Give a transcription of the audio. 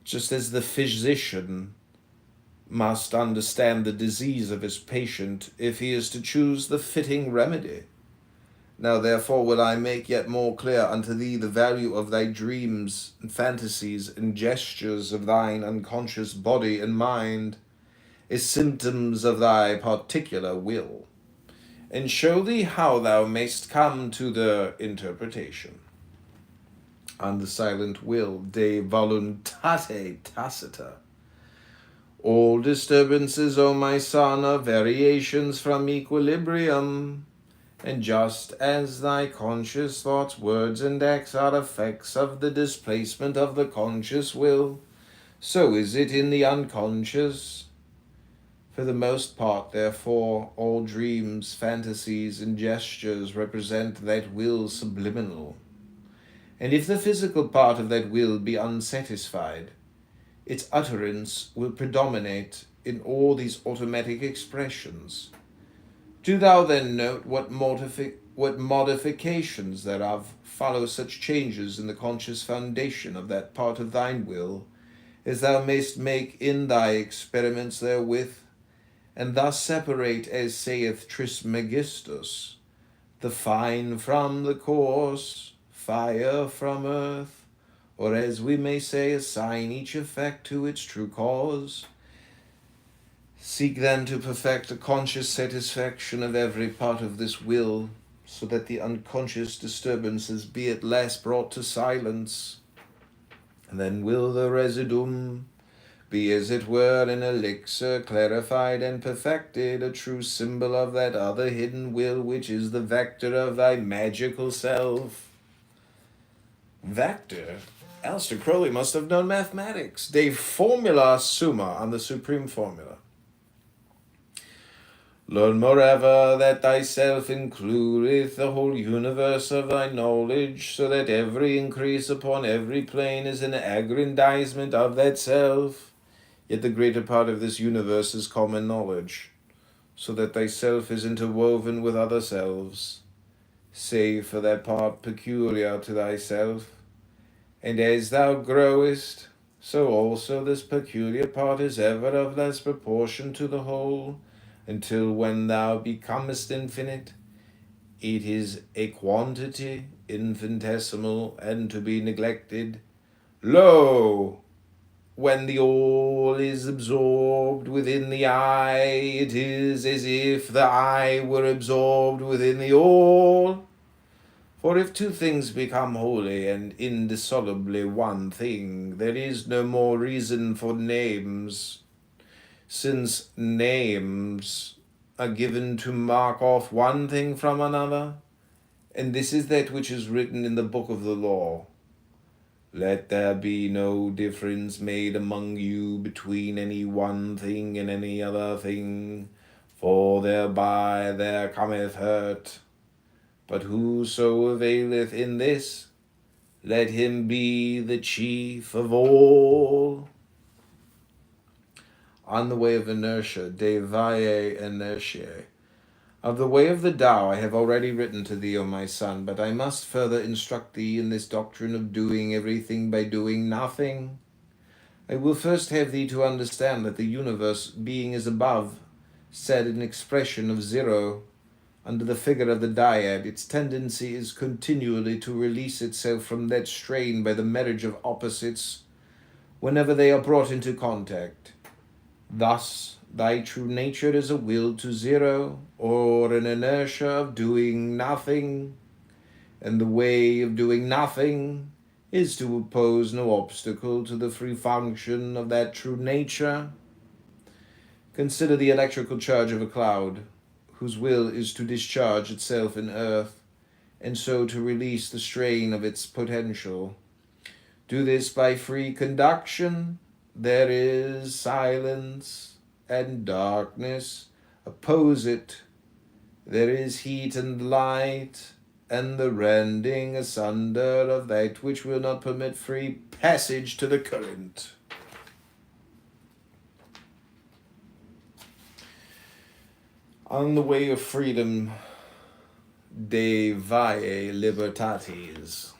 just as the physician must understand the disease of his patient if he is to choose the fitting remedy. Now therefore will I make yet more clear unto thee the value of thy dreams and fantasies and gestures of thine unconscious body and mind, as symptoms of thy particular will, and show thee how thou mayst come to their interpretation. On the silent will, de voluntate tacita. All disturbances, O my son, are variations from equilibrium, and just as thy conscious thoughts, words, and acts are effects of the displacement of the conscious will, so is it in the unconscious. For the most part, therefore, all dreams, fantasies, and gestures represent that will subliminal. And if the physical part of that will be unsatisfied, its utterance will predominate in all these automatic expressions. Do thou then note what modifications thereof follow such changes in the conscious foundation of that part of thine will, as thou mayst make in thy experiments therewith, and thus separate, as saith Trismegistus, the fine from the coarse, fire from earth, or as we may say, assign each effect to its true cause. Seek then to perfect a conscious satisfaction of every part of this will, so that the unconscious disturbances be at last brought to silence. And then will the residuum be as it were an elixir, clarified and perfected, a true symbol of that other hidden will which is the vector of thy magical self. Vector? Aleister Crowley must have known mathematics. De formula summa, on the supreme formula. Learn moreover that thyself includeth the whole universe of thy knowledge, so that every increase upon every plane is an aggrandizement of that self. Yet the greater part of this universe is common knowledge, so that thyself is interwoven with other selves, save for that part peculiar to thyself. And as thou growest, so also this peculiar part is ever of less proportion to the whole, until when thou becomest infinite, it is a quantity infinitesimal and to be neglected. Lo! When the all is absorbed within the I, it is as if the I were absorbed within the all. For if two things become wholly and indissolubly one thing, there is no more reason for names, since names are given to mark off one thing from another, and this is that which is written in the book of the law. Let there be no difference made among you between any one thing and any other thing, for thereby there cometh hurt. But whoso availeth in this, let him be the chief of all. On the way of inertia, de vae inertiae. Of the way of the Tao I have already written to thee, O my son, but I must further instruct thee in this doctrine of doing everything by doing nothing. I will first have thee to understand that the universe, being as above, said an expression of zero, under the figure of the dyad, its tendency is continually to release itself from that strain by the marriage of opposites whenever they are brought into contact. Thus, thy true nature is a will to zero, or an inertia of doing nothing, and the way of doing nothing is to oppose no obstacle to the free function of that true nature. Consider the electrical charge of a cloud, whose will is to discharge itself in earth, and so to release the strain of its potential. Do this by free conduction. There is silence and darkness. Oppose it. There is heat and light, and the rending asunder of that which will not permit free passage to the current. On the way of freedom, de vae libertatis.